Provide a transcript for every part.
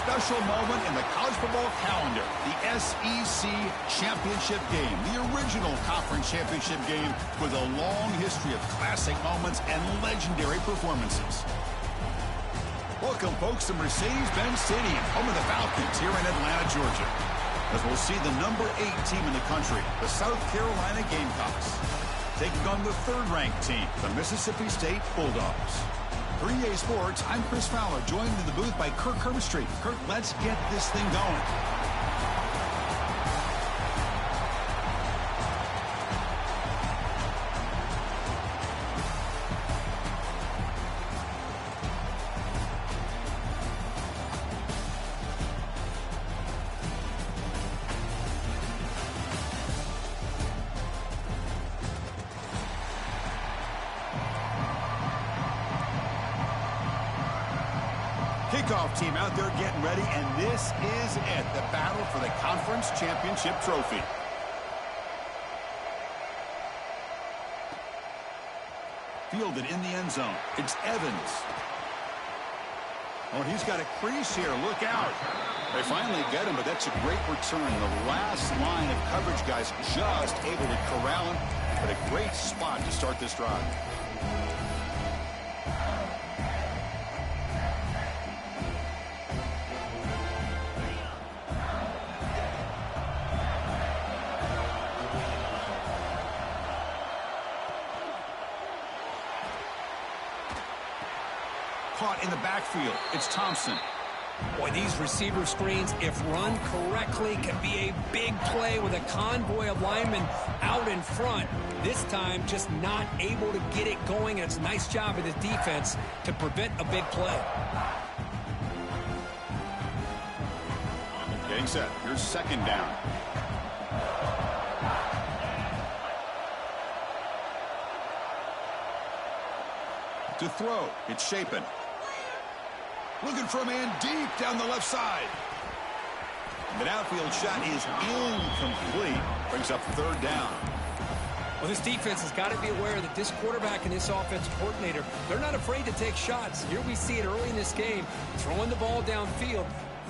special moment in the college football calendar, the SEC Championship game, the original conference championship game with a long history of classic moments and legendary performances. Welcome, folks, to Mercedes-Benz Stadium, home of the Falcons here in Atlanta, Georgia, as we'll see the number 8 team in the country, the South Carolina Gamecocks, taking on the third-ranked team, the Mississippi State Bulldogs. For EA Sports, I'm Chris Fowler, joined in the booth by Kirk Herbstreit. Kirk, let's get this thing going. Kickoff team out there getting ready, and this is it, the battle for the conference championship trophy. Fielded in the end zone. It's Evans. Oh, he's got a crease here. Look out. They finally get him, but that's a great return. The last line of coverage, guys, just able to corral him, but a great spot to start this drive. Caught in the backfield. It's Thompson. Boy, these receiver screens, if run correctly, can be a big play with a convoy of linemen out in front. This time, just not able to get it going. And it's a nice job of the defense to prevent a big play. Getting set. Here's second down. To throw. It's Shapen. Looking for a man deep down the left side. The outfield shot is incomplete. Brings up third down. Well, this defense has got to be aware that this quarterback and this offensive coordinator, they're not afraid to take shots. Here we see it early in this game, throwing the ball downfield.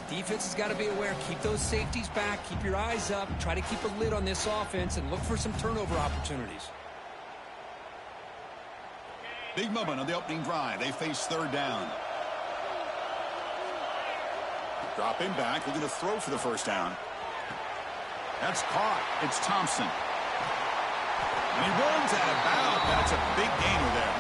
The defense has got to be aware. Keep those safeties back. Keep your eyes up. Try to keep a lid on this offense and look for some turnover opportunities. Big moment on the opening drive. They face third down. Dropping back, looking to throw for the first down. That's caught. It's Thompson. And he runs out of bounds. That's a big gainer there.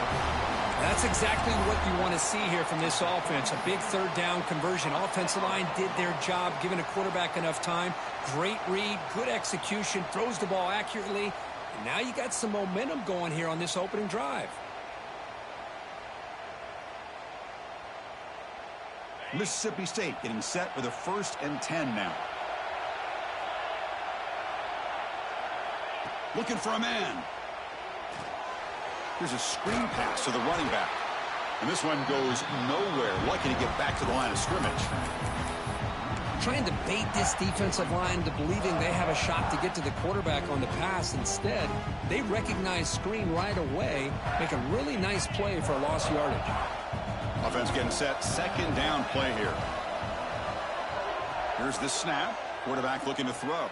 That's exactly what you want to see here from this offense. A big third down conversion. Offensive line did their job, giving a quarterback enough time. Great read, good execution, throws the ball accurately. And now you got some momentum going here on this opening drive. Mississippi State getting set for the 1st and 10 now. Looking for a man. Here's a screen pass to the running back. And this one goes nowhere. Lucky to get back to the line of scrimmage. Trying to bait this defensive line to believing they have a shot to get to the quarterback on the pass. Instead, they recognize screen right away. Make a really nice play for a lost yardage. Offense getting set. Second down play here. Here's the snap. Quarterback looking to throw.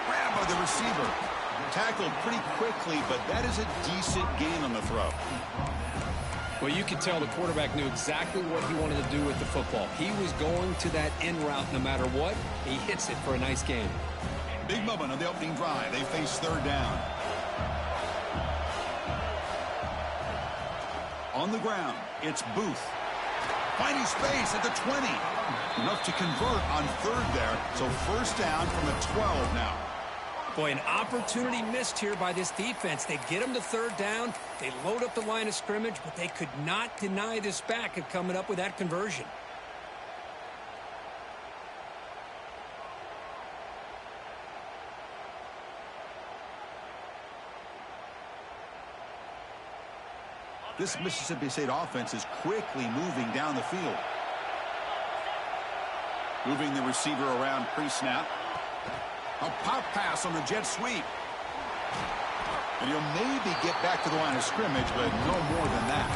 Grab by the receiver. Tackled pretty quickly, but that is a decent gain on the throw. Well, you could tell the quarterback knew exactly what he wanted to do with the football. He was going to that end route no matter what. He hits it for a nice gain. Big moment on the opening drive. They face third down. On the ground, it's Booth. Finding space at the 20. Enough to convert on third there. So first down from the 12 now. Boy, an opportunity missed here by this defense. They get them to third down. They load up the line of scrimmage, but they could not deny this back of coming up with that conversion. This Mississippi State offense is quickly moving down the field. Moving the receiver around pre-snap. A pop pass on the jet sweep. And he'll maybe get back to the line of scrimmage, but no more than that.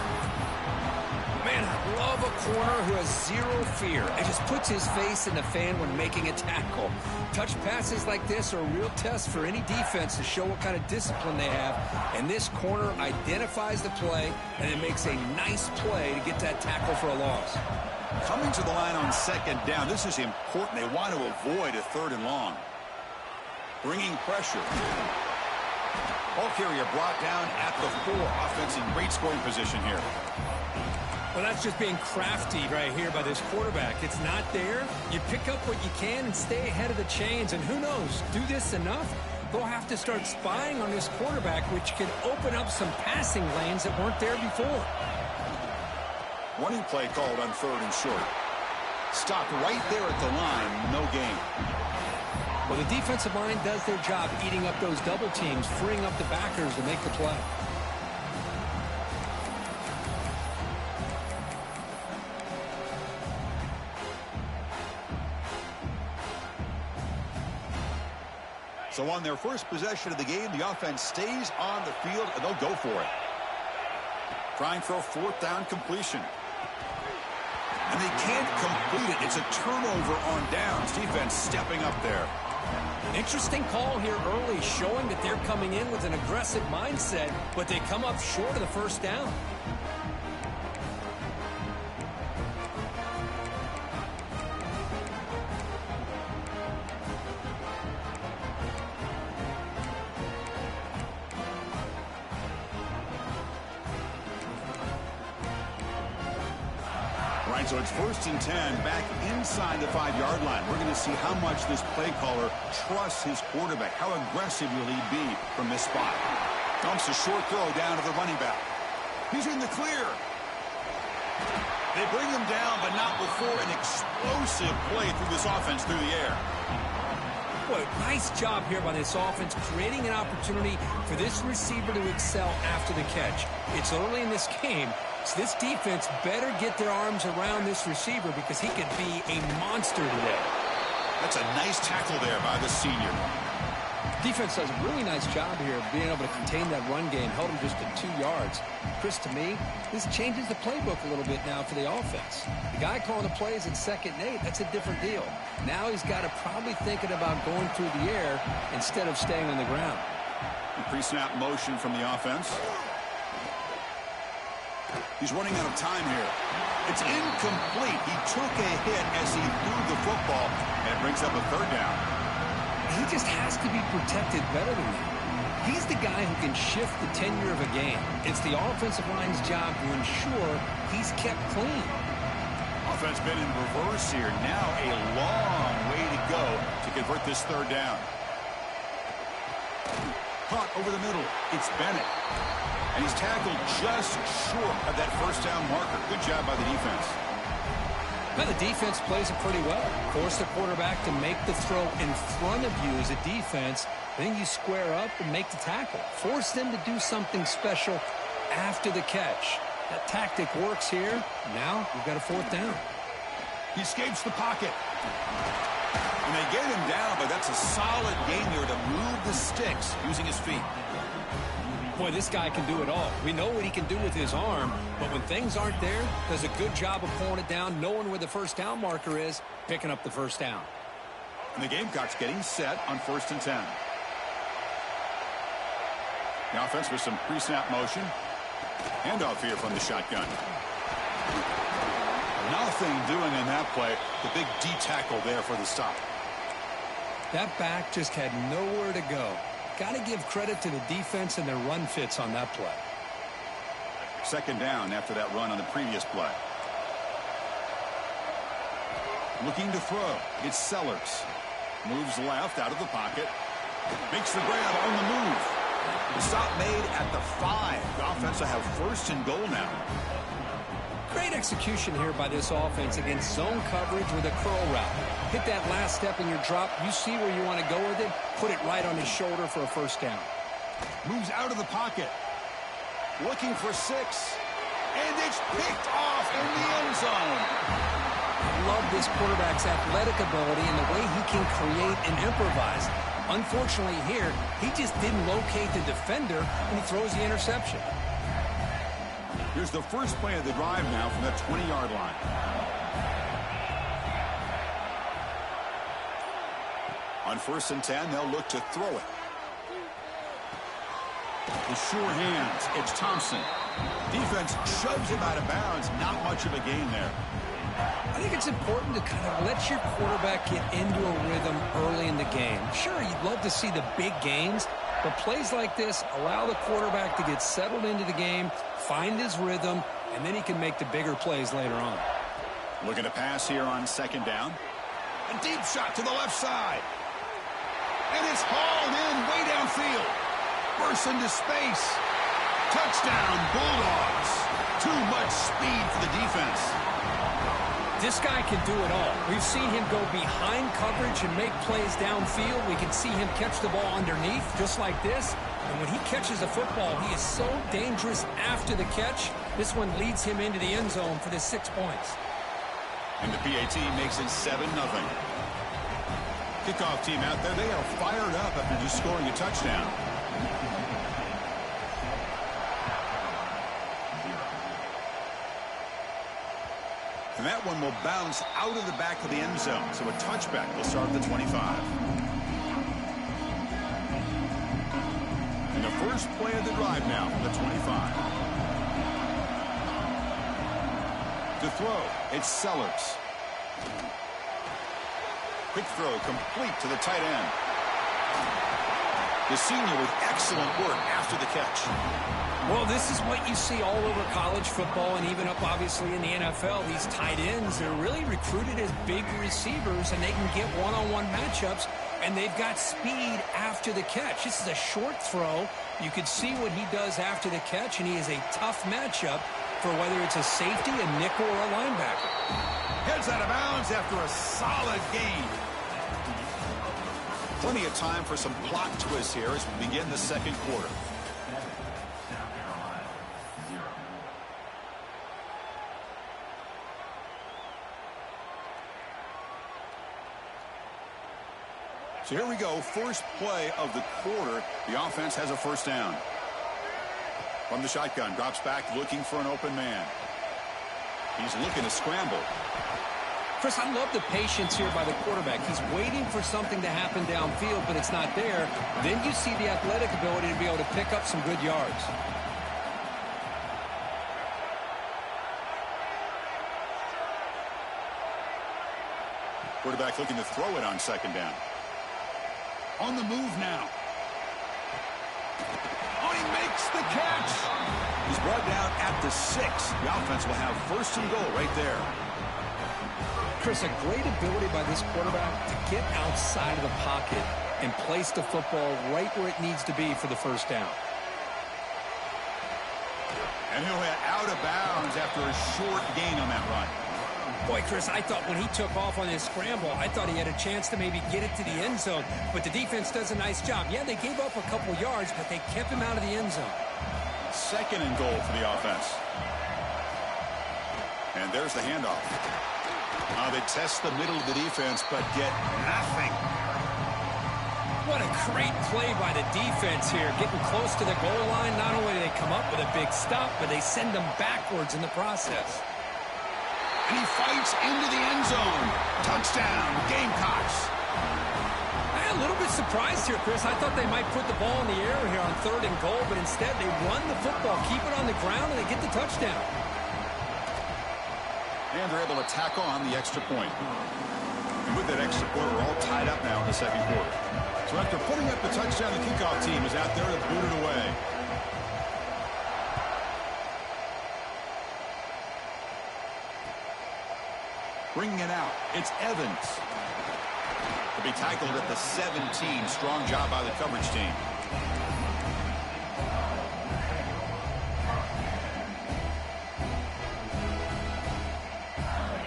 Man, I love a corner who has zero fear and just puts his face in the fan when making a tackle. Touch passes like this are a real test for any defense to show what kind of discipline they have. And this corner identifies the play and it makes a nice play to get that tackle for a loss. Coming to the line on second down, this is important. They want to avoid a 3rd and long. Bringing pressure. Ball carrier brought down at the 4. Offense in great scoring position here. Well, that's just being crafty right here by this quarterback. It's not there. You pick up what you can and stay ahead of the chains. And who knows, do this enough, they'll have to start spying on this quarterback, which can open up some passing lanes that weren't there before. Running play called on 3rd and short. Stopped right there at the line. No gain. Well, the defensive line does their job eating up those double teams, freeing up the backers to make the play. So on their first possession of the game, the offense stays on the field, and they'll go for it. Trying for a 4th down completion. And they can't complete it. It's a turnover on downs. Defense stepping up there. Interesting call here early, showing that they're coming in with an aggressive mindset, but they come up short of the 1st down. So it's 1st and 10, back inside the 5-yard line. We're going to see how much this play caller trusts his quarterback. How aggressive will he be from this spot? Dumps a short throw down to the running back. He's in the clear. They bring him down, but not before an explosive play through this offense through the air. Boy, nice job here by this offense, creating an opportunity for this receiver to excel after the catch. It's early in this game, so this defense better get their arms around this receiver because he could be a monster today. That's a nice tackle there by the senior. Defense does a really nice job here of being able to contain that run game, held him just at 2 yards. Chris, to me, this changes the playbook a little bit now for the offense. The guy calling the plays at 2nd and 8, that's a different deal. Now he's got to probably thinking about going through the air instead of staying on the ground. Pre-snap motion from the offense. He's running out of time here. It's incomplete. He took a hit as he threw the football, and it brings up a 3rd down. He just has to be protected better than that. He's the guy who can shift the tenure of a game. It's the offensive line's job to ensure he's kept clean. Offense been in reverse here. Now a long way to go to convert this 3rd down. Caught over the middle. It's Bennett. And he's tackled just short of that 1st down marker. Good job by the defense. Now the defense plays it pretty well. Force the quarterback to make the throw in front of you as a defense. Then you square up and make the tackle. Force them to do something special after the catch. That tactic works here. Now you've got a 4th down. He escapes the pocket. And they get him down, but that's a solid gain there to move the sticks using his feet. Boy, this guy can do it all. We know what he can do with his arm, but when things aren't there, does a good job of pulling it down, knowing where the 1st down marker is, picking up the 1st down. And the Gamecocks getting set on 1st and 10. The offense with some pre-snap motion. Handoff here from the shotgun. Nothing doing in that play. The big D tackle there for the stop. That back just had nowhere to go. Got to give credit to the defense and their run fits on that play. 2nd down after that run on the previous play. Looking to throw. It's Sellers. Moves left out of the pocket. Makes the grab on the move. The stop made at the 5. The offense will have 1st and goal now. Great execution here by this offense against zone coverage with a curl route. Hit that last step in your drop. You see where you want to go with it. Put it right on his shoulder for a 1st down. Moves out of the pocket. Looking for 6. And it's picked off in the end zone. I love this quarterback's athletic ability and the way he can create and improvise. Unfortunately here, he just didn't locate the defender and he throws the interception. Here's the first play of the drive now from that 20-yard line. On 1st and 10, they'll look to throw it. With sure hands, it's Thompson. Defense shoves him out of bounds. Not much of a gain there. I think it's important to kind of let your quarterback get into a rhythm early in the game. Sure, you'd love to see the big gains, but plays like this allow the quarterback to get settled into the game, find his rhythm, and then he can make the bigger plays later on. Looking to pass here on 2nd down. A deep shot to the left side. And it's hauled in way downfield. Bursts into space. Touchdown, Bulldogs. Too much speed for the defense. This guy can do it all. We've seen him go behind coverage and make plays downfield. We can see him catch the ball underneath, just like this. And when he catches the football, he is so dangerous after the catch. This one leads him into the end zone for the 6 points. And the PAT makes it 7-0. Kickoff team out there, they are fired up after just scoring a touchdown. And that one will bounce out of the back of the end zone. So a touchback will start at the 25. And the first play of the drive now from the 25. To throw, it's Sellers. Quick throw complete to the tight end. The senior with excellent work after the catch. Well, this is what you see all over college football and even up, obviously, in the NFL. These tight ends, they're really recruited as big receivers, and they can get one-on-one matchups, and they've got speed after the catch. This is a short throw. You can see what he does after the catch, and he is a tough matchup for whether it's a safety, a nickel, or a linebacker. Heads out of bounds after a solid gain. Plenty of time for some plot twists here as we begin the 2nd quarter. So here we go, first play of the quarter. The offense has a 1st down. From the shotgun, drops back looking for an open man. He's looking to scramble. Chris, I love the patience here by the quarterback. He's waiting for something to happen downfield, but it's not there. Then you see the athletic ability to be able to pick up some good yards. Quarterback looking to throw it on 2nd down. On the move now. Oh, he makes the catch. He's brought down at the 6. The offense will have 1st and goal right there. Chris, a great ability by this quarterback to get outside of the pocket and place the football right where it needs to be for the 1st down. And he'll hit out of bounds after a short gain on that run. Boy, Chris, I thought when he took off on his scramble, I thought he had a chance to maybe get it to the end zone. But the defense does a nice job. Yeah, they gave up a couple yards, but they kept him out of the end zone. 2nd and goal for the offense. And there's the handoff. They test the middle of the defense, but get nothing. What a great play by the defense here. Getting close to the goal line, not only do they come up with a big stop, but they send them backwards in the process. And he fights into the end zone. Touchdown, Gamecocks. I'm a little bit surprised here, Chris. I thought they might put the ball in the air here on 3rd and goal, but instead they run the football, keep it on the ground, and they get the touchdown. And they're able to tackle on the extra point. And with that extra point, we're all tied up now in the 2nd quarter. So after putting up the touchdown, the kickoff team is out there to boot it away. Bringing it out, it's Evans. To be tackled at the 17. Strong job by the coverage team.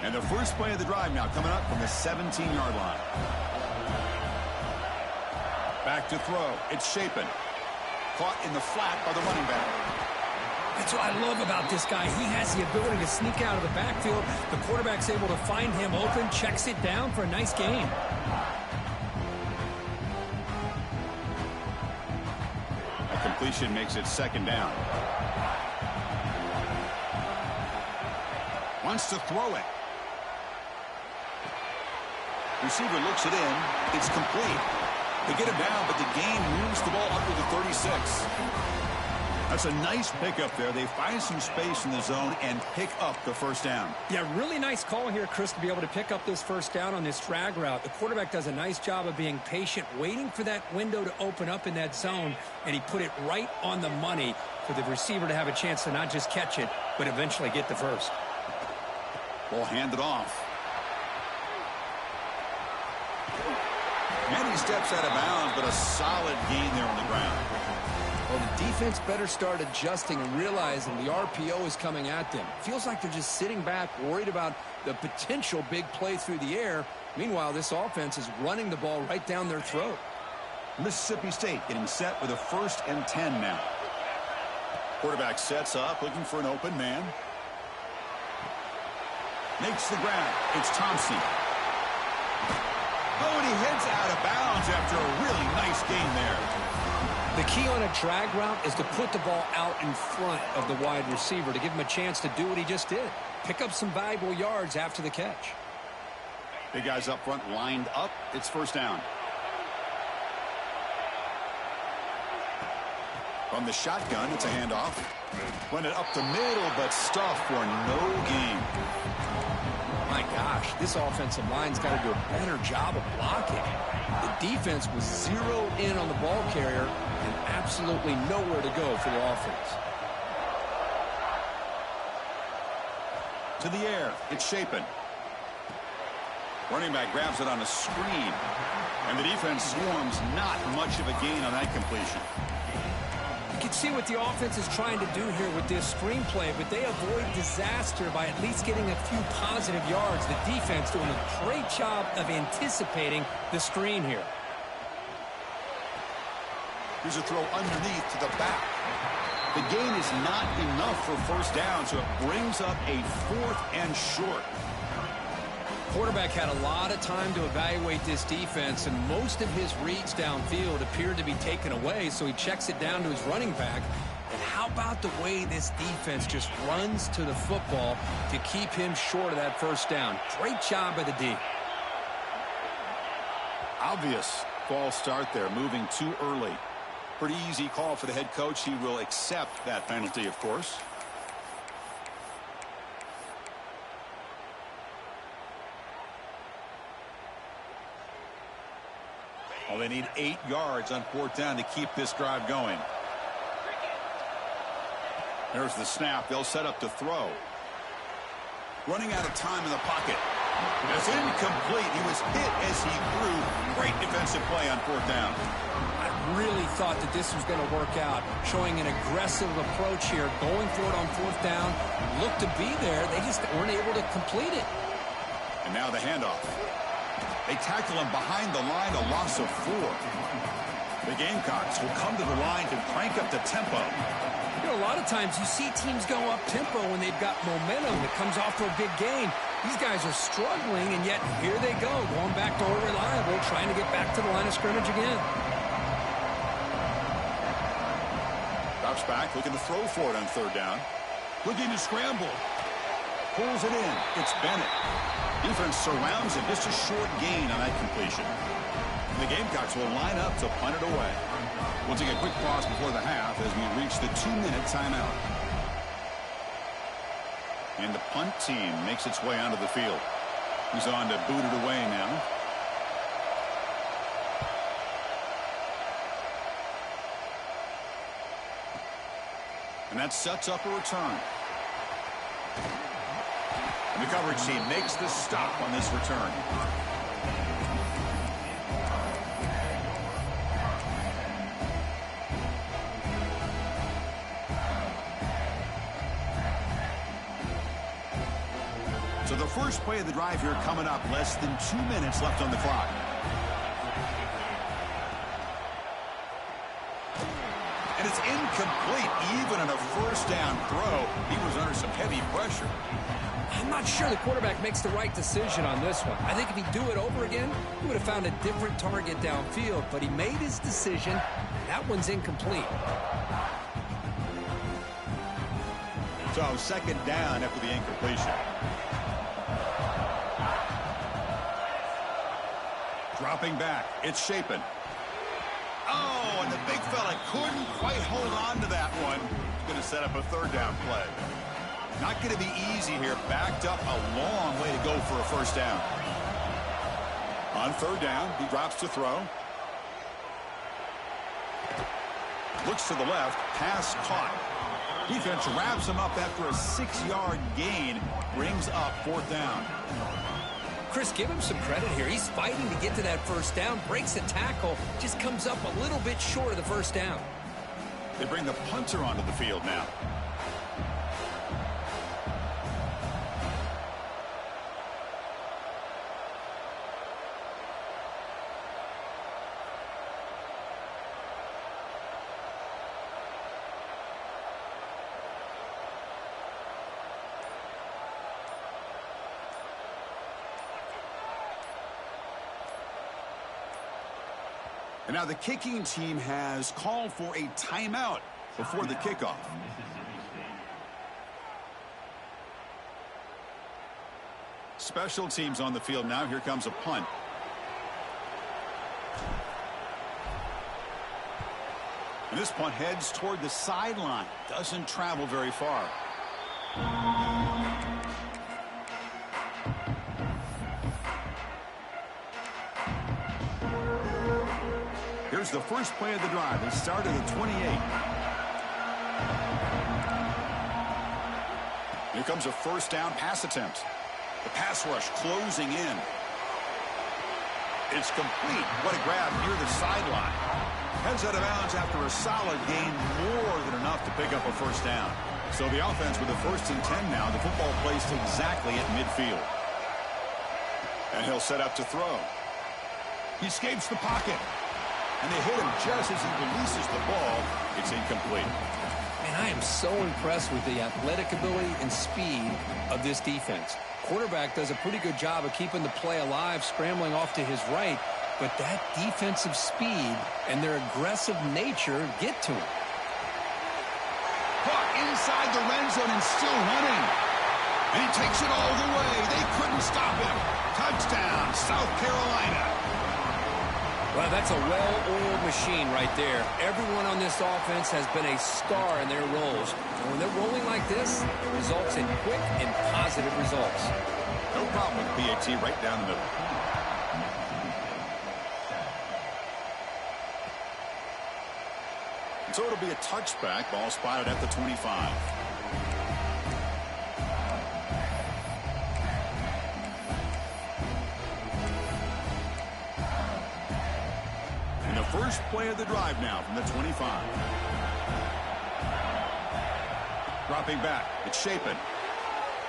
And the first play of the drive now coming up from the 17-yard line. Back to throw. It's Shapen. Caught in the flat by the running back. That's what I love about this guy. He has the ability to sneak out of the backfield. The quarterback's able to find him open, checks it down for a nice gain. A completion makes it 2nd down. Wants to throw it. Receiver looks it in. It's complete. They get him down, but the gain moves the ball up to the 36. That's a nice pickup there. They find some space in the zone and pick up the first down. Yeah, really nice call here, Chris, to be able to pick up this first down on this drag route. The quarterback does a nice job of being patient, waiting for that window to open up in that zone, and he put it right on the money for the receiver to have a chance to not just catch it, but eventually get the first. Ball handed off. And he steps out of bounds, but a solid gain there on the ground. Well, the defense better start adjusting and realizing the RPO is coming at them. Feels like they're just sitting back, worried about the potential big play through the air. Meanwhile, this offense is running the ball right down their throat. Mississippi State getting set with a 1st and 10 now. Quarterback sets up, looking for an open man. Makes the grab. It's Thompson. Oh, and he heads out of bounds after a really nice gain there. The key on a drag route is to put the ball out in front of the wide receiver to give him a chance to do what he just did. Pick up some valuable yards after the catch. Big guys up front lined up. It's first down. From the shotgun, it's a handoff. Run it up the middle, but stuffed for no gain. My gosh, this offensive line's got to do a better job of blocking. The defense was zeroed in on the ball carrier and absolutely nowhere to go for the offense. To the air, it's Shapen. Running back grabs it on a screen. And the defense swarms, not much of a gain on that completion. You can see what the offense is trying to do here with this screenplay, but they avoid disaster by at least getting a few positive yards. The defense doing a great job of anticipating the screen here. Here's a throw underneath to the back. The gain is not enough for first down, so it brings up a 4th and short. Quarterback had a lot of time to evaluate this defense, and most of his reads downfield appeared to be taken away, so he checks it down to his running back. And how about the way this defense just runs to the football to keep him short of that first down? Great job by the D. Obvious false start there, moving too early. Pretty easy call for the head coach. He will accept that penalty, of course. Well, they need 8 yards on 4th down to keep this drive going. There's the snap. They'll set up to throw. Running out of time in the pocket. It's incomplete. He was hit as he threw. Great defensive play on 4th down. I really thought that this was going to work out. Showing an aggressive approach here. Going for it on 4th down. Looked to be there. They just weren't able to complete it. And now the handoff. They tackle him behind the line, a loss of 4. The Gamecocks will come to the line to crank up the tempo. You know, a lot of times you see teams go up tempo when they've got momentum that comes off for a big gain. These guys are struggling, and yet here they go, going back to old reliable, trying to get back to the line of scrimmage again. Drops back, looking to throw for it on 3rd down. Looking to scramble. Pulls it in. It's Bennett. Defense surrounds him. Just a short gain on that completion. And the Gamecocks will line up to punt it away. We'll take a quick pause before the half as we reach the 2-minute timeout. And the punt team makes its way onto the field. He's on to boot it away now. And that sets up a return. And the coverage team makes the stop on this return. So the first play of the drive here coming up, less than 2 minutes left on the clock. And it's incomplete. Even on a first down throw, he was under some heavy pressure. I'm not sure the quarterback makes the right decision on this one. I think if he'd do it over again, he would have found a different target downfield, but he made his decision. That one's incomplete. So 2nd down after the incompletion. Dropping back. It's Shapen. Oh, and the big fella couldn't quite hold on to that one. Going to set up a third down play. Not going to be easy here. Backed up a long way to go for a first down. On third down, he drops to throw. Looks to the left. Pass caught. Defense wraps him up after a 6-yard gain. Brings up fourth down. Chris, give him some credit here. He's fighting to get to that first down. Breaks the tackle. Just comes up a little bit short of the first down. They bring the punter onto the field now. And now the kicking team has called for a timeout before the kickoff. Special teams on the field now. Here comes a punt. And this punt heads toward the sideline. Doesn't travel very far. Here's the first play of the drive. They start at the 28. Here comes a first down pass attempt. The pass rush closing in. It's complete. What a grab near the sideline. Heads out of bounds after a solid gain, more than enough to pick up a first down. So the offense with a 1st and 10 now. The football placed exactly at midfield. And he'll set up to throw. He escapes the pocket. And they hit him just as he releases the ball. It's incomplete. And I am so impressed with the athletic ability and speed of this defense. Quarterback does a pretty good job of keeping the play alive, scrambling off to his right. But that defensive speed and their aggressive nature get to him. Caught inside the red zone and still running. And he takes it all the way. They couldn't stop him. Touchdown, South Carolina. Well, that's a well-oiled machine right there. Everyone on this offense has been a star in their roles. And when they're rolling like this, it results in quick and positive results. No problem with PAT right down the middle. So it'll be a touchback. Ball spotted at the 25. First play of the drive now from the 25. Dropping back. It's Shapen.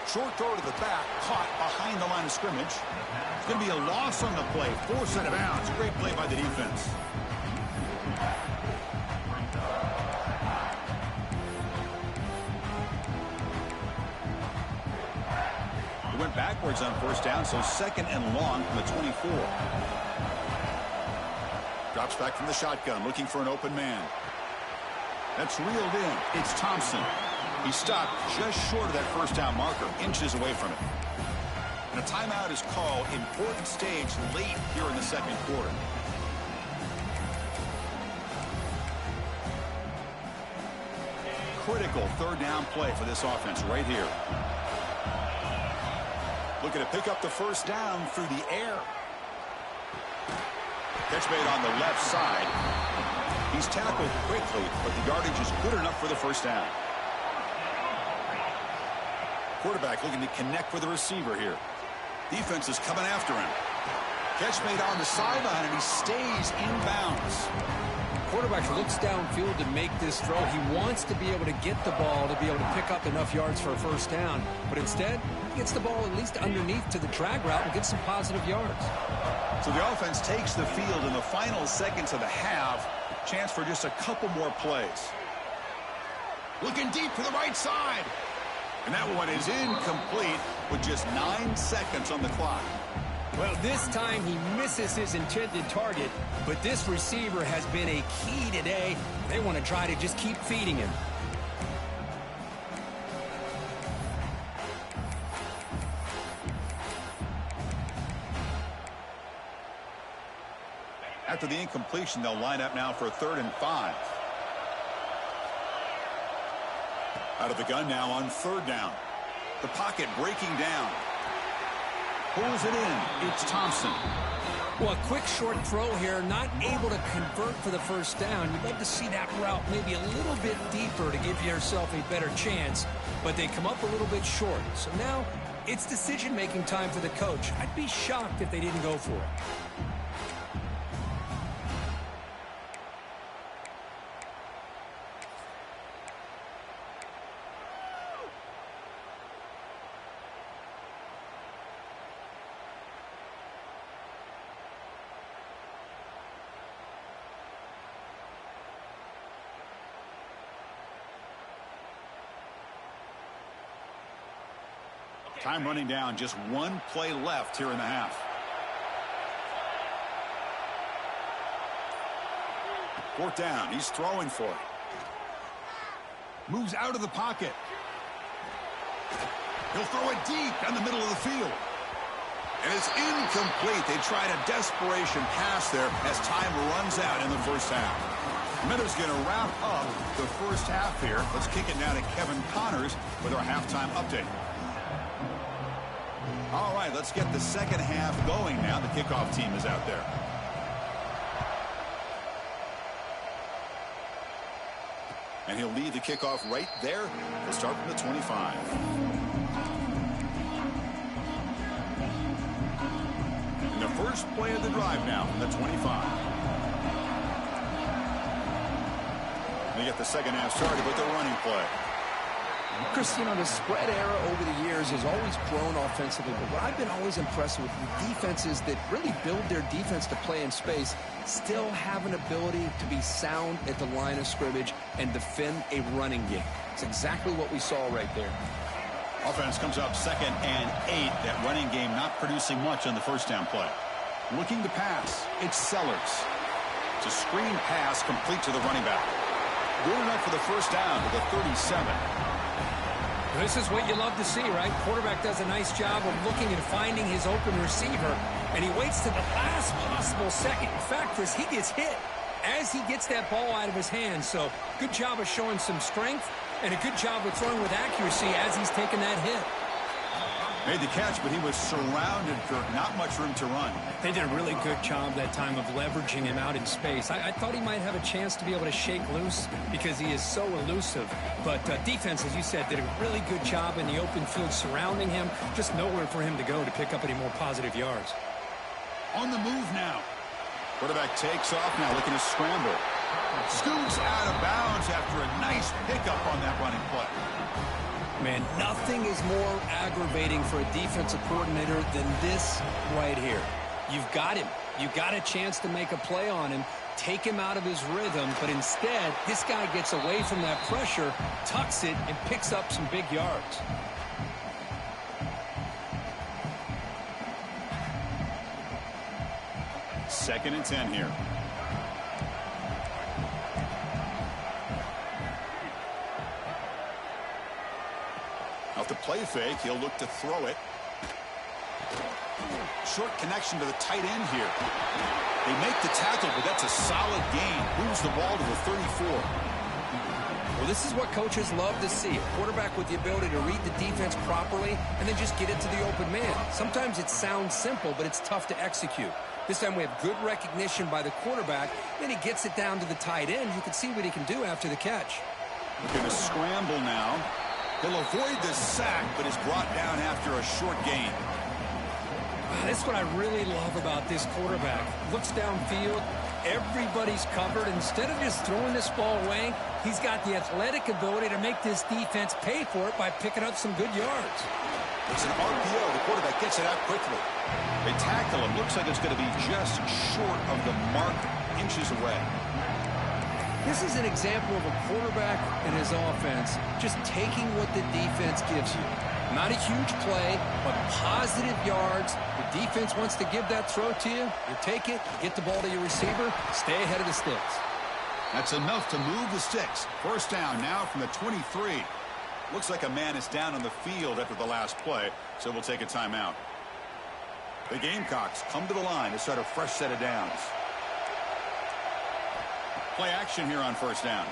Short throw to the back. Caught behind the line of scrimmage. It's going to be a loss on the play. Forced out of bounds. Great play by the defense. He went backwards on first down, so 2nd and long from the 24. Drops back from the shotgun, looking for an open man. That's reeled in. It's Thompson. He stopped just short of that first down marker, inches away from it. And a timeout is called. Important stage late here in the second quarter. Critical third down play for this offense right here. Looking to pick up the first down through the air. Catch made on the left side. He's tackled quickly, but the yardage is good enough for the first down. Quarterback looking to connect with the receiver here. Defense is coming after him. Catch made on the sideline, and he stays in bounds. Quarterback looks downfield to make this throw. He wants to be able to get the ball to be able to pick up enough yards for a first down. But instead, he gets the ball at least underneath to the drag route and gets some positive yards. So the offense takes the field in the final seconds of the half. Chance for just a couple more plays. Looking deep to the right side. And that one is incomplete with just 9 seconds on the clock. Well, this time he misses his intended target, but this receiver has been a key today. They want to try to just keep feeding him. After the incompletion, they'll line up now for 3rd and 5. Out of the gun now on 3rd down. The pocket breaking down. Pulls it in. It's Thompson. Well, a quick short throw here, not able to convert for the first down. You'd love to see that route maybe a little bit deeper to give yourself a better chance, but they come up a little bit short. So now it's decision-making time for the coach. I'd be shocked if they didn't go for it. Time running down, just one play left here in the half. Fourth down, he's throwing for it. Moves out of the pocket. He'll throw it deep down the middle of the field. And it's incomplete. They tried a desperation pass there as time runs out in the first half. Miller's going to wrap up the first half here. Let's kick it now to Kevin Connors with our halftime update. All right, let's get the second half going now. The kickoff team is out there. And he'll lead the kickoff right there. He'll start from the 25. And the first play of the drive now from the 25. They get the second half started with the running play. Chris, you know, the spread era over the years has always grown offensively, but what I've been always impressed with defenses that really build their defense to play in space still have an ability to be sound at the line of scrimmage and defend a running game. It's exactly what we saw right there. Offense comes up 2nd and 8. That running game not producing much on the first down play. Looking to pass. It's Sellers. It's a screen pass complete to the running back. Good enough for the first down to the 37. This is what you love to see, right? Quarterback does a nice job of looking and finding his open receiver, and he waits to the last possible second. In fact, Chris, he gets hit as he gets that ball out of his hands. So good job of showing some strength and a good job of throwing with accuracy as he's taking that hit. Made the catch, but he was surrounded, Kirk. Not much room to run. They did a really good job that time of leveraging him out in space. I thought he might have a chance to be able to shake loose because he is so elusive. But defense, as you said, did a really good job in the open field surrounding him. Just nowhere for him to go to pick up any more positive yards. On the move now. Quarterback takes off now, looking to scramble. Scoots out of bounds after a nice pickup on that running play. Man, nothing is more aggravating for a defensive coordinator than this right here. You've got him. You've got a chance to make a play on him, take him out of his rhythm, but instead, this guy gets away from that pressure, tucks it, and picks up some big yards. Second and 10 here. Off the play fake, he'll look to throw it. Short connection to the tight end here. They make the tackle, but that's a solid gain. Moves the ball to the 34. Well, this is what coaches love to see. A quarterback with the ability to read the defense properly and then just get it to the open man. Sometimes it sounds simple, but it's tough to execute. This time we have good recognition by the quarterback. Then he gets it down to the tight end. You can see what he can do after the catch. Going to scramble now. He'll avoid the sack, but is brought down after a short gain. That's what I really love about this quarterback. Looks downfield, everybody's covered. Instead of just throwing this ball away, he's got the athletic ability to make this defense pay for it by picking up some good yards. It's an RPO. The quarterback gets it out quickly. They tackle him. Looks like it's going to be just short of the mark, inches away. This is an example of a quarterback and his offense just taking what the defense gives you. Not a huge play, but positive yards. The defense wants to give that throw to you. You take it, you get the ball to your receiver, stay ahead of the sticks. That's enough to move the sticks. First down now from the 23. Looks like a man is down on the field after the last play, so we'll take a timeout. The Gamecocks come to the line to start a fresh set of downs. Play action here on first down.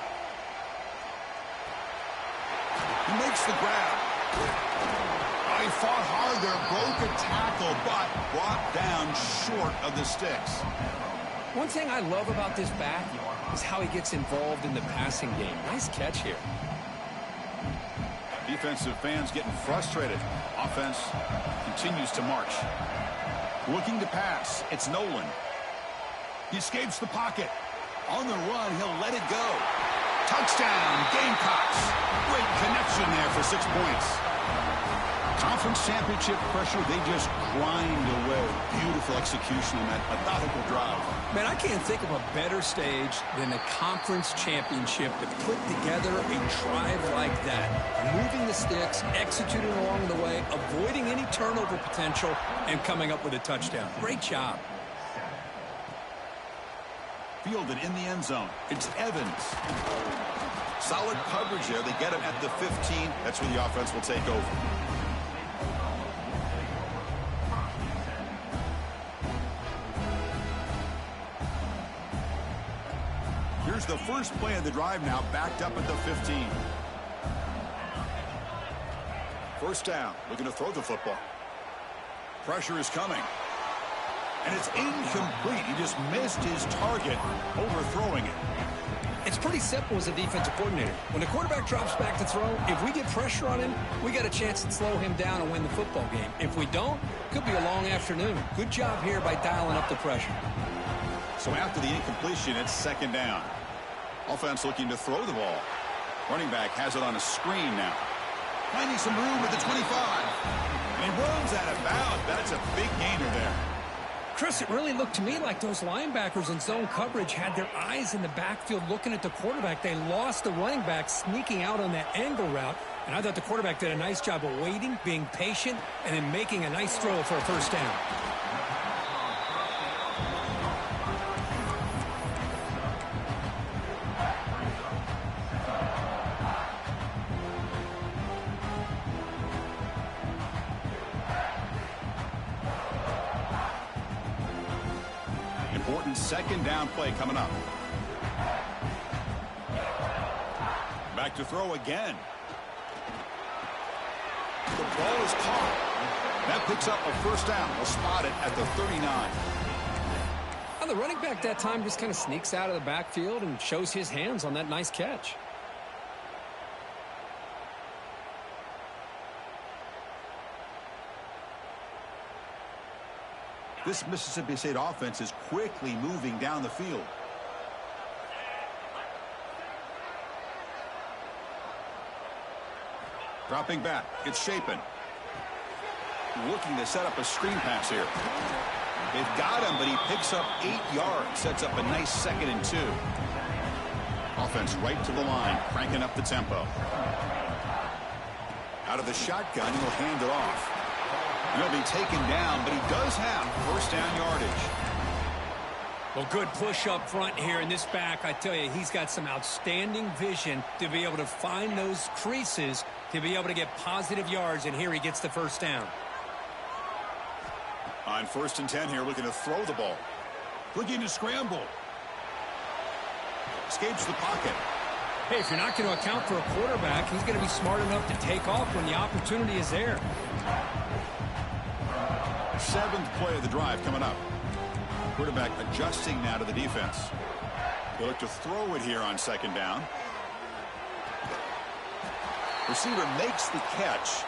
He makes the grab. He fought hard there, broke a tackle, but brought down short of the sticks. One thing I love about this back is how he gets involved in the passing game. Nice catch here. Defensive fans getting frustrated. Offense continues to march. Looking to pass. It's Nolan. He escapes the pocket. On the run, he'll let it go. Touchdown, Gamecocks. Great connection there for 6 points. Conference championship pressure, they just grind away. Beautiful execution on that methodical drive. Man, I can't think of a better stage than the conference championship to put together a drive like that. Moving the sticks, executing along the way, avoiding any turnover potential, and coming up with a touchdown. Great job. Fielded in the end zone. It's Evans. Solid coverage there. They get him at the 15. That's where the offense will take over. Here's the first play of the drive now, backed up at the 15. First down, looking to throw the football. Pressure is coming. And it's incomplete. He just missed his target, overthrowing it. It's pretty simple as a defensive coordinator. When the quarterback drops back to throw, if we get pressure on him, we got a chance to slow him down and win the football game. If we don't, it could be a long afternoon. Good job here by dialing up the pressure. So after the incompletion, it's second down. Offense looking to throw the ball. Running back has it on a screen now. Finding some room at the 25. And he runs out of bounds. That's a big gainer there. Chris, it really looked to me like those linebackers in zone coverage had their eyes in the backfield looking at the quarterback. They lost the running back sneaking out on that angle route. And I thought the quarterback did a nice job of waiting, being patient, and then making a nice throw for a first down. Important second down play coming up. Back to throw again. The ball is caught. That picks up a first down. We'll spot it at the 39. Well, the running back that time just kind of sneaks out of the backfield and shows his hands on that nice catch. This Mississippi State offense is quickly moving down the field. Dropping back. It's Shapen. Looking to set up a screen pass here. They've got him, but he picks up 8 yards. Sets up a nice 2nd and 2. Offense right to the line, cranking up the tempo. Out of the shotgun, he'll hand it off. He'll be taken down, but he does have first down yardage. Well, good push up front here in this back. I tell you, he's got some outstanding vision to be able to find those creases, to be able to get positive yards, and here he gets the first down. On 1st and 10 here, looking to throw the ball. Looking to scramble. Escapes the pocket. Hey, if you're not going to account for a quarterback, he's going to be smart enough to take off when the opportunity is there. 7th play of the drive coming up. Quarterback adjusting now to the defense. They look to throw it here on 2nd down. Receiver makes the catch.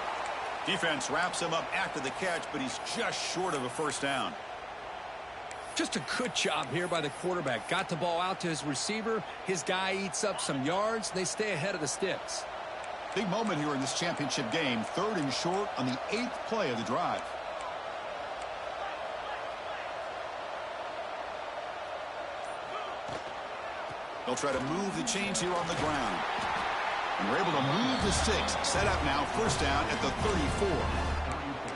Defense wraps him up after the catch, but he's just short of a first down. Just a good job here by the quarterback. Got the ball out to his receiver. His guy eats up some yards. They stay ahead of the sticks. Big moment here in this championship game. 3rd and short on the 8th play of the drive. They'll try to move the chains here on the ground. And we're able to move the sticks. Set up now, first down at the 34.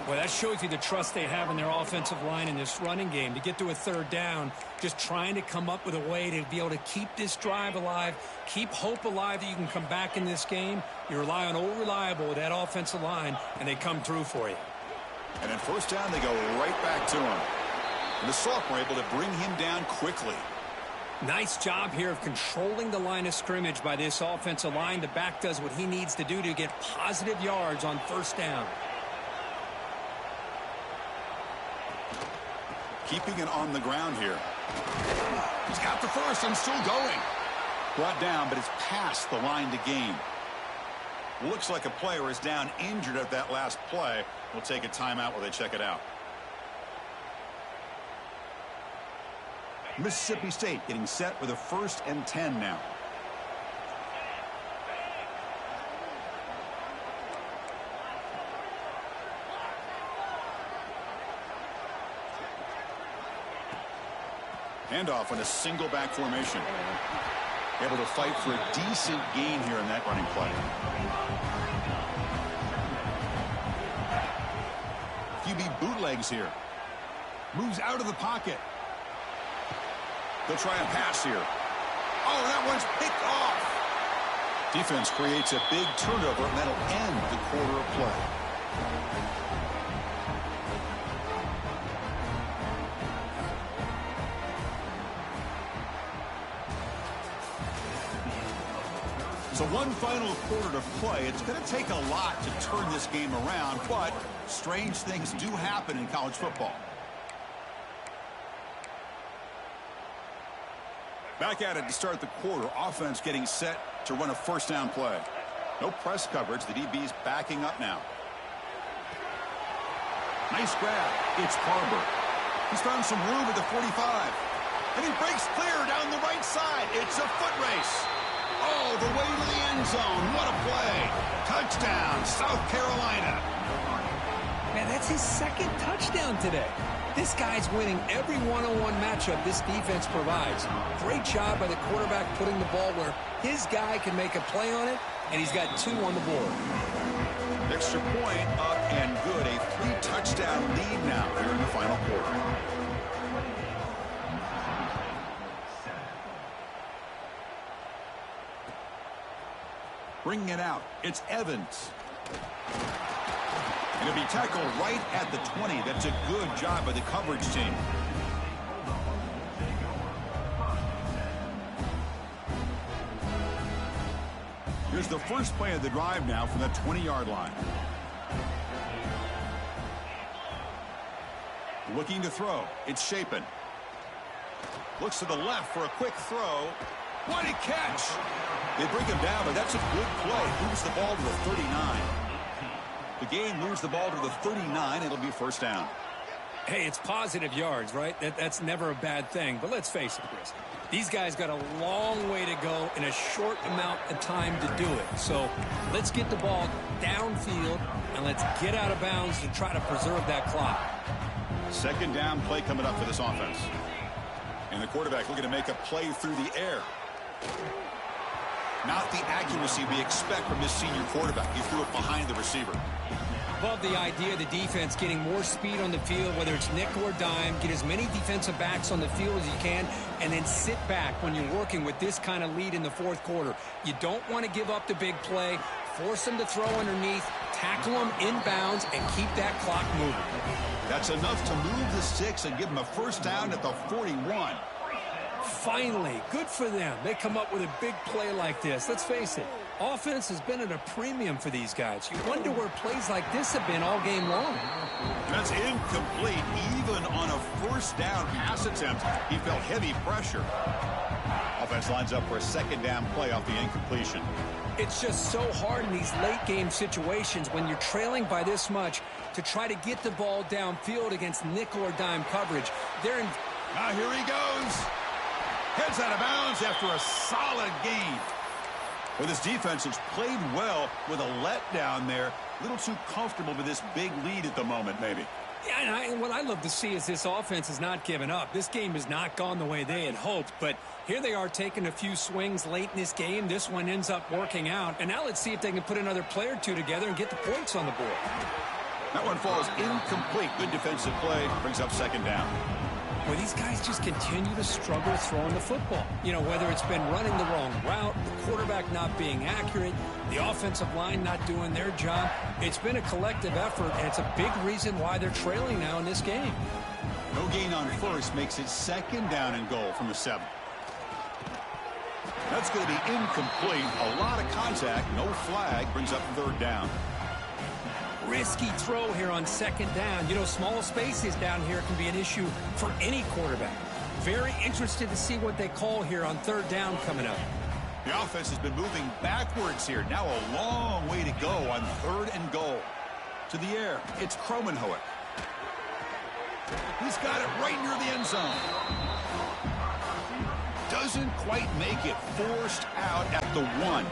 Well, that shows you the trust they have in their offensive line in this running game. To get to a 3rd down, just trying to come up with a way to be able to keep this drive alive, keep hope alive that you can come back in this game. You rely on Old Reliable with that offensive line, and they come through for you. And then first down, they go right back to him. And the sophomore able to bring him down quickly. Nice job here of controlling the line of scrimmage by this offensive line. The back does what he needs to do to get positive yards on first down. Keeping it on the ground here. He's got the first and still going. Brought down, but it's past the line to gain. Looks like a player is down injured at that last play. We'll take a timeout while they check it out. Mississippi State getting set with a 1st and 10 now. Handoff in a single back formation. Able to fight for a decent gain here in that running play. QB bootlegs here. Moves out of the pocket. They'll try a pass here. Oh, that one's picked off. Defense creates a big turnover, and that'll end the quarter of play. So one final quarter to play. It's going to take a lot to turn this game around, but strange things do happen in college football. Back at it to start the quarter. Offense getting set to run a 1st down play. No press coverage. The DB's backing up now. Nice grab. It's Barber. He's found some room at the 45. And he breaks clear down the right side. It's a foot race. Oh, the way to the end zone. What a play. Touchdown, South Carolina. Man, that's his 2nd touchdown today. This guy's winning every one-on-one matchup this defense provides. Great job by the quarterback putting the ball where his guy can make a play on it, and he's got 2 on the board. Extra point up and good. A 3-touchdown lead now here in the final quarter. Bringing it out, it's Evans. Going to be tackled right at the 20. That's a good job by the coverage team. Here's the first play of the drive now from the 20-yard line. Looking to throw. It's Shapen. Looks to the left for a quick throw. What a catch! They bring him down, but that's a good play. Moves the ball to the 39. The game moves the ball to the 39. It'll be 1st down. Hey, it's positive yards, right? That's never a bad thing. But let's face it, Chris. These guys got a long way to go in a short amount of time to do it. So let's get the ball downfield, and let's get out of bounds to try to preserve that clock. 2nd down play coming up for this offense. And the quarterback looking to make a play through the air. Not the accuracy we expect from this senior quarterback. He threw it behind the receiver. Love the idea of the defense getting more speed on the field, whether it's nickel or dime. Get as many defensive backs on the field as you can, and then sit back when you're working with this kind of lead in the 4th quarter. You don't want to give up the big play. Force them to throw underneath, tackle them inbounds, and keep that clock moving. That's enough to move the sticks and give them a 1st down at the 41. Finally, good for them. They come up with a big play like this. Let's face it, offense has been at a premium for these guys. You wonder where plays like this have been all game long. That's incomplete. Even on a 1st down pass attempt, he felt heavy pressure. Offense lines up for a 2nd down play off the incompletion. It's just so hard in these late game situations when you're trailing by this much to try to get the ball downfield against nickel or dime coverage. Now here he goes. Heads out of bounds after a solid gain. Well, this defense has played well with a letdown there. A little too comfortable with this big lead at the moment, maybe. Yeah, and what I love to see is this offense has not given up. This game has not gone the way they had hoped, but here they are taking a few swings late in this game. This one ends up working out, and now let's see if they can put another play or 2 together and get the points on the board. That one falls incomplete. Good defensive play. Brings up 2nd down. Well, these guys just continue to struggle throwing the football. You know, whether it's been running the wrong route, the quarterback not being accurate, the offensive line not doing their job. It's been a collective effort, and it's a big reason why they're trailing now in this game. No gain on 1st makes it 2nd down and goal from the 7. That's going to be incomplete. A lot of contact. No flag. Brings up third down. Risky throw here on second down. You know, small spaces down here can be an issue for any quarterback. Very interested to see what they call here on third down coming up. The offense has been moving backwards here. Now a long way to go on third and goal. To the air, it's Kromenhoek. He's got it right near the end zone. Doesn't quite make it. Forced out at the 1.